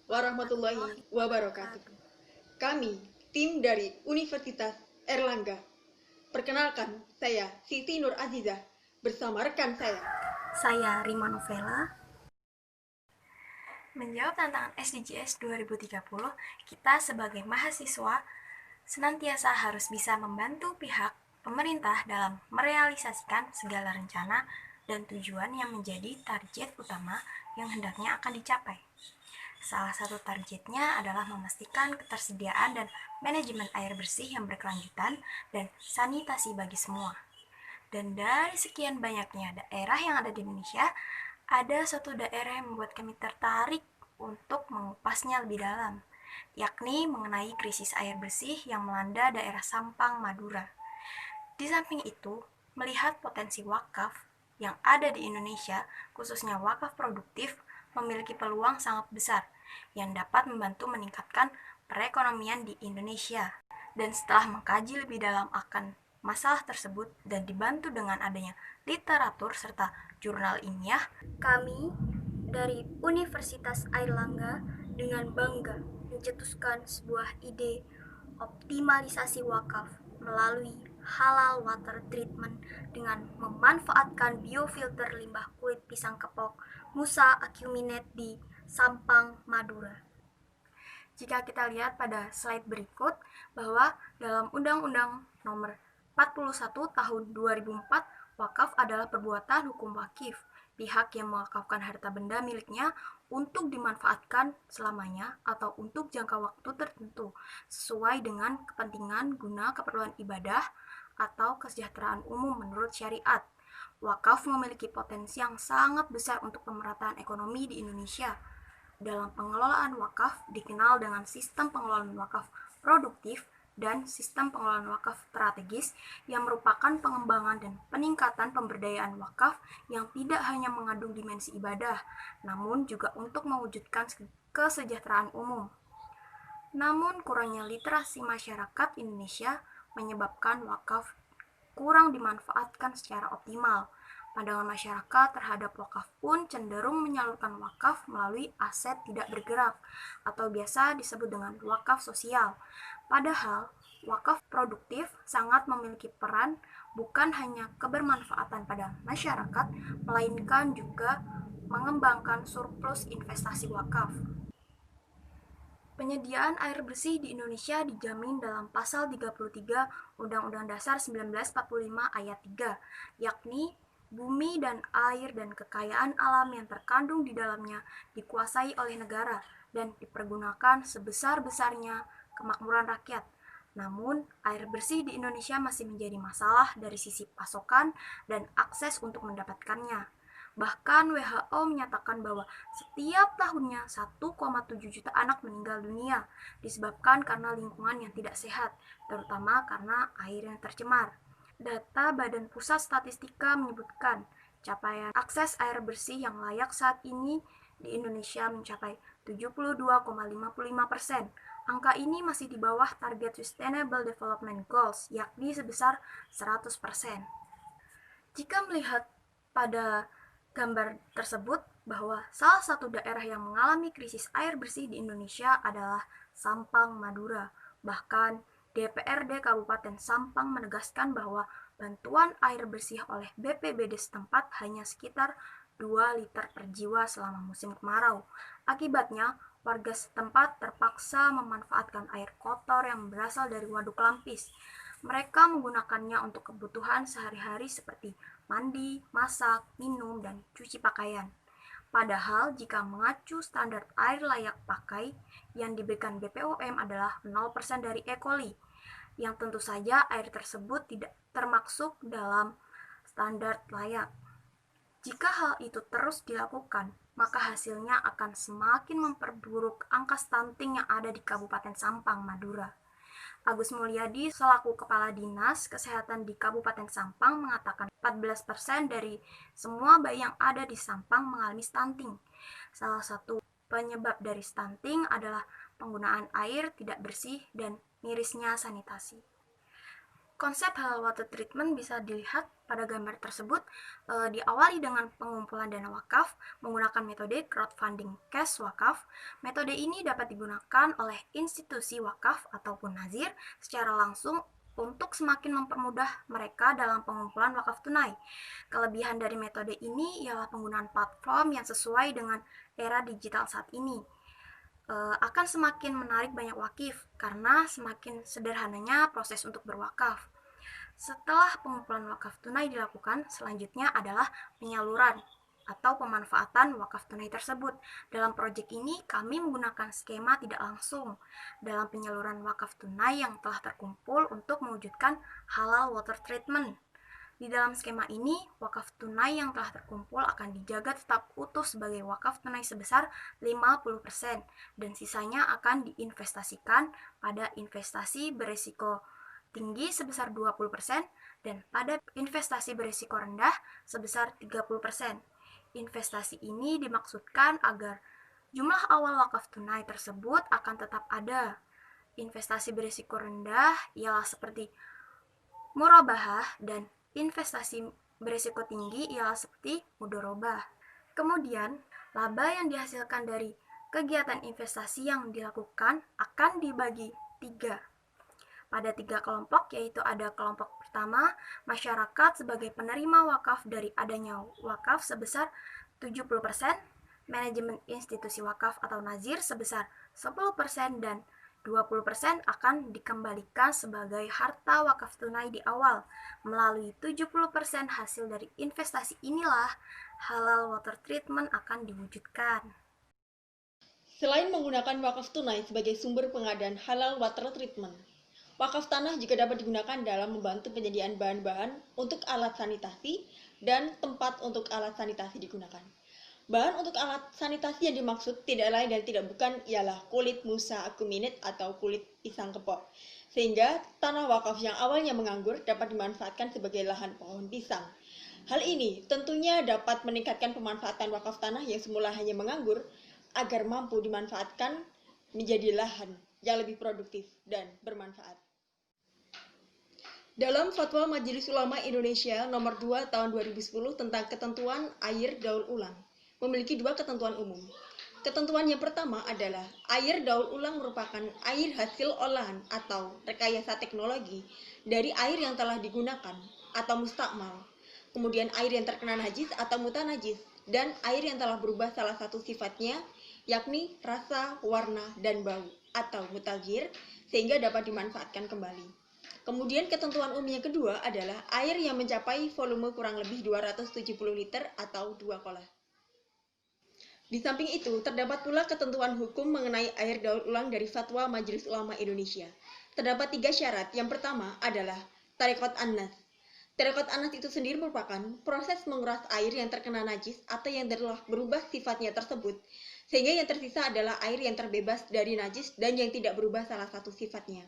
warahmatullahi wabarakatuh. Kami, tim dari Universitas Erlangga. Perkenalkan, saya Siti Nur Azizah bersama rekan Saya Rima Novela. Menjawab tantangan SDGs 2030, kita sebagai mahasiswa senantiasa harus bisa membantu pihak pemerintah dalam merealisasikan segala rencana dan tujuan yang menjadi target utama yang hendaknya akan dicapai. Salah satu targetnya adalah memastikan ketersediaan dan manajemen air bersih yang berkelanjutan dan sanitasi bagi semua. Dan dari sekian banyaknya daerah yang ada di Indonesia, ada satu daerah yang membuat kami tertarik untuk mengupasnya lebih dalam, yakni mengenai krisis air bersih yang melanda daerah Sampang, Madura. Di samping itu, melihat potensi wakaf yang ada di Indonesia, khususnya wakaf produktif, memiliki peluang sangat besar yang dapat membantu meningkatkan perekonomian di Indonesia. Dan setelah mengkaji lebih dalam akan masalah tersebut dan dibantu dengan adanya literatur serta jurnal ilmiah, kami dari Universitas Airlangga dengan bangga mencetuskan sebuah ide optimalisasi wakaf melalui halal water treatment dengan memanfaatkan biofilter limbah kulit pisang kepok Musa acuminate di Sampang, Madura. Jika kita lihat pada slide berikut bahwa dalam Undang-Undang Nomor 41 Tahun 2004, wakaf adalah perbuatan hukum wakif, pihak yang mewakafkan harta benda miliknya untuk dimanfaatkan selamanya atau untuk jangka waktu tertentu sesuai dengan kepentingan guna keperluan ibadah atau kesejahteraan umum menurut syariat. Wakaf memiliki potensi yang sangat besar untuk pemerataan ekonomi di Indonesia. Dalam pengelolaan wakaf dikenal dengan sistem pengelolaan wakaf produktif dan sistem pengelolaan wakaf strategis yang merupakan pengembangan dan peningkatan pemberdayaan wakaf yang tidak hanya mengandung dimensi ibadah, namun juga untuk mewujudkan kesejahteraan umum. Namun kurangnya literasi masyarakat Indonesia menyebabkan wakaf kurang dimanfaatkan secara optimal. Pandangan masyarakat terhadap wakaf pun cenderung menyalurkan wakaf melalui aset tidak bergerak atau biasa disebut dengan wakaf sosial. Padahal, wakaf produktif sangat memiliki peran bukan hanya kebermanfaatan pada masyarakat, melainkan juga mengembangkan surplus investasi wakaf. Penyediaan air bersih di Indonesia dijamin dalam Pasal 33 Undang-Undang Dasar 1945 Ayat 3, yakni bumi dan air dan kekayaan alam yang terkandung di dalamnya dikuasai oleh negara dan dipergunakan sebesar-besarnya kemakmuran rakyat. Namun, air bersih di Indonesia masih menjadi masalah dari sisi pasokan dan akses untuk mendapatkannya. Bahkan WHO menyatakan bahwa setiap tahunnya 1,7 juta anak meninggal dunia disebabkan karena lingkungan yang tidak sehat, terutama karena air yang tercemar. Data Badan Pusat Statistika menyebutkan capaian akses air bersih yang layak saat ini di Indonesia mencapai 72,55%. Angka ini masih di bawah target Sustainable Development Goals, yakni sebesar 100%. Jika melihat pada gambar tersebut bahwa salah satu daerah yang mengalami krisis air bersih di Indonesia adalah Sampang, Madura. Bahkan DPRD Kabupaten Sampang menegaskan bahwa bantuan air bersih oleh BPBD setempat hanya sekitar 2 liter per jiwa selama musim kemarau. Akibatnya, warga setempat terpaksa memanfaatkan air kotor yang berasal dari waduk Lampis. Mereka menggunakannya untuk kebutuhan sehari-hari seperti mandi, masak, minum, dan cuci pakaian. Padahal jika mengacu standar air layak pakai yang diberikan BPOM adalah 0% dari E. coli, yang tentu saja air tersebut tidak termasuk dalam standar layak. Jika hal itu terus dilakukan, maka hasilnya akan semakin memperburuk angka stunting yang ada di Kabupaten Sampang, Madura. Agus Mulyadi selaku Kepala Dinas Kesehatan di Kabupaten Sampang mengatakan 14% dari semua bayi yang ada di Sampang mengalami stunting. Salah satu penyebab dari stunting adalah penggunaan air tidak bersih dan mirisnya sanitasi. Konsep halal water treatment bisa dilihat pada gambar tersebut. Diawali dengan pengumpulan dana wakaf menggunakan metode crowdfunding cash wakaf. Metode ini dapat digunakan oleh institusi wakaf ataupun nazir secara langsung untuk semakin mempermudah mereka dalam pengumpulan wakaf tunai. Kelebihan dari metode ini ialah penggunaan platform yang sesuai dengan era digital saat ini. Akan semakin menarik banyak wakif karena semakin sederhananya proses untuk berwakaf. Setelah pengumpulan wakaf tunai dilakukan, selanjutnya adalah penyaluran atau pemanfaatan wakaf tunai tersebut. Dalam proyek ini, kami menggunakan skema tidak langsung dalam penyaluran wakaf tunai yang telah terkumpul untuk mewujudkan halal water treatment. Di dalam skema ini, wakaf tunai yang telah terkumpul akan dijaga tetap utuh sebagai wakaf tunai sebesar 50% dan sisanya akan diinvestasikan pada investasi berisiko tinggi sebesar 20% dan pada investasi berisiko rendah sebesar 30%. Investasi ini dimaksudkan agar jumlah awal wakaf tunai tersebut akan tetap ada. Investasi berisiko rendah ialah seperti murabahah dan investasi berisiko tinggi ialah seperti mudorobah. Kemudian, laba yang dihasilkan dari kegiatan investasi yang dilakukan akan dibagi 3. Pada 3 kelompok, yaitu ada kelompok pertama, masyarakat sebagai penerima wakaf dari adanya wakaf sebesar 70%, manajemen institusi wakaf atau nazir sebesar 10% dan 20% akan dikembalikan sebagai harta wakaf tunai di awal. Melalui 70% hasil dari investasi inilah halal water treatment akan diwujudkan. Selain menggunakan wakaf tunai sebagai sumber pengadaan halal water treatment, wakaf tanah juga dapat digunakan dalam membantu penyediaan bahan-bahan untuk alat sanitasi dan tempat untuk alat sanitasi digunakan. Bahan untuk alat sanitasi yang dimaksud tidak lain dan tidak bukan ialah kulit musa acuminate atau kulit pisang kepok. Sehingga tanah wakaf yang awalnya menganggur dapat dimanfaatkan sebagai lahan pohon pisang. Hal ini tentunya dapat meningkatkan pemanfaatan wakaf tanah yang semula hanya menganggur agar mampu dimanfaatkan menjadi lahan yang lebih produktif dan bermanfaat. Dalam Fatwa Majelis Ulama Indonesia nomor 2 tahun 2010 tentang ketentuan air daur ulang, memiliki 2 ketentuan umum. Ketentuan yang pertama adalah air daur ulang merupakan air hasil olahan atau rekayasa teknologi dari air yang telah digunakan atau mustakmal, kemudian air yang terkena najis atau mutanajis, dan air yang telah berubah salah satu sifatnya, yakni rasa, warna, dan bau atau mutaghir, sehingga dapat dimanfaatkan kembali. Kemudian ketentuan umum yang kedua adalah air yang mencapai volume kurang lebih 270 liter atau 2 kolah. Di samping itu, terdapat pula ketentuan hukum mengenai air daur ulang dari Fatwa Majelis Ulama Indonesia. Terdapat 3 syarat. Yang pertama adalah Tariqat An-Nas. Tariqat An-Nas itu sendiri merupakan proses menguras air yang terkena najis atau yang telah berubah sifatnya tersebut, sehingga yang tersisa adalah air yang terbebas dari najis dan yang tidak berubah salah satu sifatnya.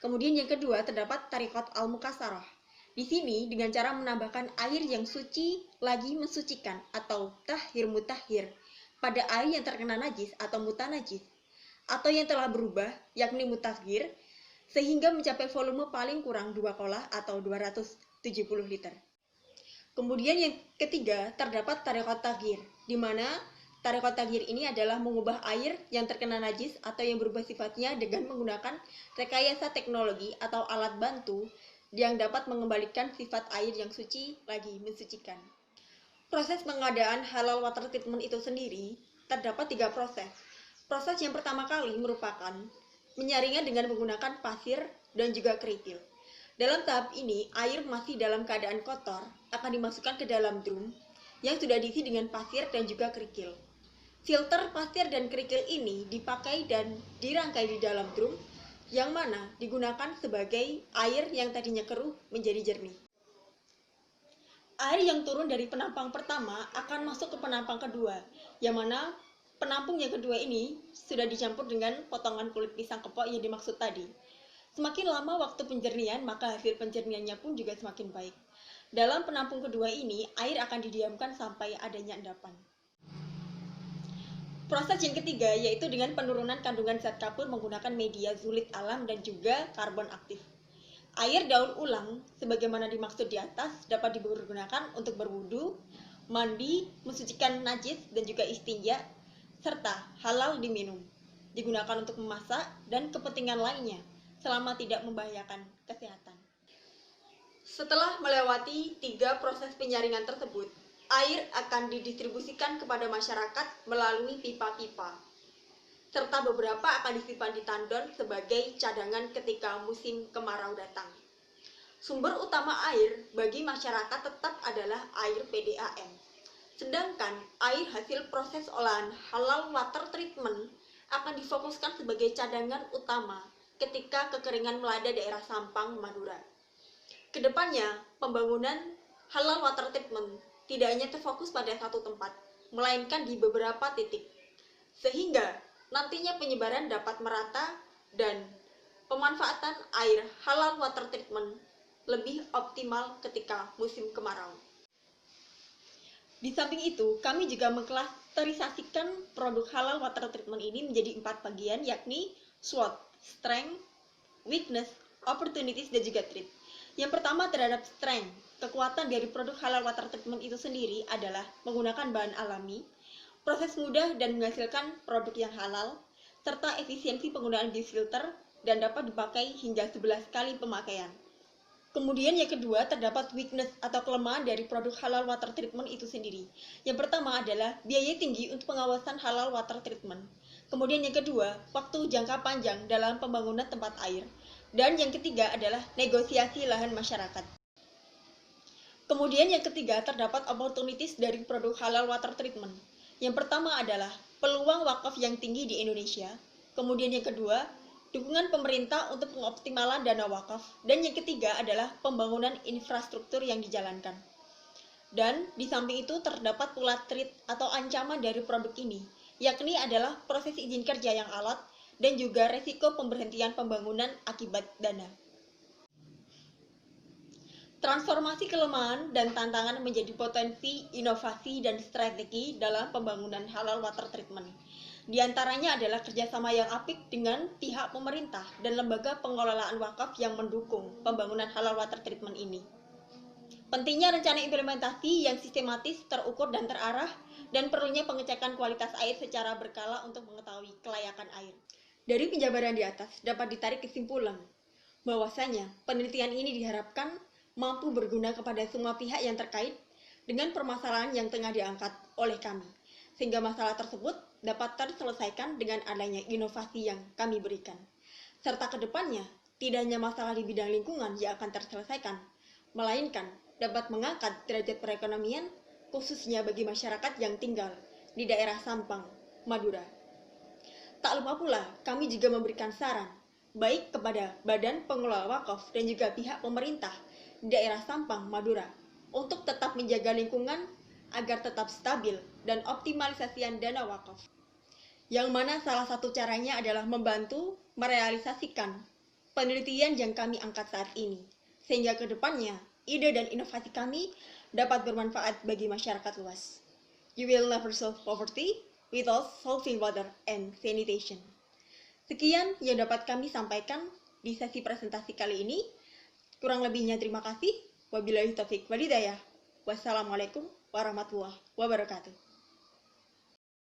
Kemudian yang kedua, terdapat Tariqat Al-Mukasarah. Di sini dengan cara menambahkan air yang suci lagi mensucikan atau tahhir mutahhir pada air yang terkena najis atau mutanajis, atau yang telah berubah, yakni mutaghir, sehingga mencapai volume paling kurang 2 kolah atau 270 liter. Kemudian yang ketiga, terdapat tariqat taghir, di mana tariqat taghir ini adalah mengubah air yang terkena najis atau yang berubah sifatnya dengan menggunakan rekayasa teknologi atau alat bantu yang dapat mengembalikan sifat air yang suci lagi mensucikan. Proses pengadaan halal water treatment itu sendiri terdapat 3 proses. Proses yang pertama kali merupakan menyaringnya dengan menggunakan pasir dan juga kerikil. Dalam tahap ini, air masih dalam keadaan kotor akan dimasukkan ke dalam drum yang sudah diisi dengan pasir dan juga kerikil. Filter pasir dan kerikil ini dipakai dan dirangkai di dalam drum yang mana digunakan sebagai air yang tadinya keruh menjadi jernih. Air yang turun dari penampang pertama akan masuk ke penampang kedua, yang mana penampung yang kedua ini sudah dicampur dengan potongan kulit pisang kepok yang dimaksud tadi. Semakin lama waktu penjernihan, maka hasil penjernihannya pun juga semakin baik. Dalam penampung kedua ini, air akan didiamkan sampai adanya endapan. Proses yang ketiga yaitu dengan penurunan kandungan zat kapur menggunakan media zulit alam dan juga karbon aktif. Air daur ulang, sebagaimana dimaksud di atas, dapat dipergunakan untuk berwudu, mandi, mensucikan najis dan juga istinja, serta halal diminum. Digunakan untuk memasak dan kepentingan lainnya, selama tidak membahayakan kesehatan. Setelah melewati 3 proses penyaringan tersebut, air akan didistribusikan kepada masyarakat melalui pipa-pipa, serta beberapa akan disimpan di tandon sebagai cadangan ketika musim kemarau datang. Sumber utama air bagi masyarakat tetap adalah air PDAM. Sedangkan air hasil proses olahan halal water treatment akan difokuskan sebagai cadangan utama ketika kekeringan melanda daerah Sampang, Madura. Kedepannya, pembangunan halal water treatment tidak hanya terfokus pada satu tempat, melainkan di beberapa titik. Sehingga nantinya penyebaran dapat merata dan pemanfaatan air halal water treatment lebih optimal ketika musim kemarau. Di samping itu, kami juga mengklasterisasikan produk halal water treatment ini menjadi 4 bagian, yakni SWOT, Strength, Weakness, Opportunities, dan juga Threat. Yang pertama terhadap strength, kekuatan dari produk halal water treatment itu sendiri adalah menggunakan bahan alami, proses mudah dan menghasilkan produk yang halal, serta efisiensi penggunaan biofilter dan dapat dipakai hingga 11 kali pemakaian. Kemudian yang kedua terdapat weakness atau kelemahan dari produk halal water treatment itu sendiri. Yang pertama adalah biaya tinggi untuk pengawasan halal water treatment. Kemudian yang kedua, waktu jangka panjang dalam pembangunan tempat air. Dan yang ketiga adalah negosiasi lahan masyarakat. Kemudian yang ketiga terdapat opportunities dari produk halal water treatment. Yang pertama adalah peluang wakaf yang tinggi di Indonesia. Kemudian yang kedua, dukungan pemerintah untuk pengoptimalan dana wakaf. Dan yang ketiga adalah pembangunan infrastruktur yang dijalankan. Dan di samping itu terdapat pula threat atau ancaman dari produk ini, yakni adalah proses izin kerja yang alot dan juga resiko pemberhentian pembangunan akibat dana. Transformasi kelemahan dan tantangan menjadi potensi, inovasi, dan strategi dalam pembangunan halal water treatment. Di antaranya adalah kerjasama yang apik dengan pihak pemerintah dan lembaga pengelolaan wakaf yang mendukung pembangunan halal water treatment ini. Pentingnya rencana implementasi yang sistematis, terukur, dan terarah, dan perlunya pengecekan kualitas air secara berkala untuk mengetahui kelayakan air. Dari penjabaran di atas dapat ditarik kesimpulan bahwasanya penelitian ini diharapkan mampu berguna kepada semua pihak yang terkait dengan permasalahan yang tengah diangkat oleh kami, sehingga masalah tersebut dapat terselesaikan dengan adanya inovasi yang kami berikan. Serta kedepannya, tidak hanya masalah di bidang lingkungan yang akan terselesaikan, melainkan dapat mengangkat derajat perekonomian, khususnya bagi masyarakat yang tinggal di daerah Sampang, Madura. Tak lupa pula, kami juga memberikan saran, baik kepada Badan Pengelola Wakaf dan juga pihak pemerintah di daerah Sampang, Madura, untuk tetap menjaga lingkungan agar tetap stabil dan optimalisasian dana wakaf. Yang mana salah satu caranya adalah membantu merealisasikan penelitian yang kami angkat saat ini, sehingga ke depannya ide dan inovasi kami dapat bermanfaat bagi masyarakat luas. You will never solve poverty without solving water and sanitation. Sekian yang dapat kami sampaikan di sesi presentasi kali ini. Kurang lebihnya terima kasih. Wabillahi taufiq walhidayah. Wassalamualaikum warahmatullahi wabarakatuh.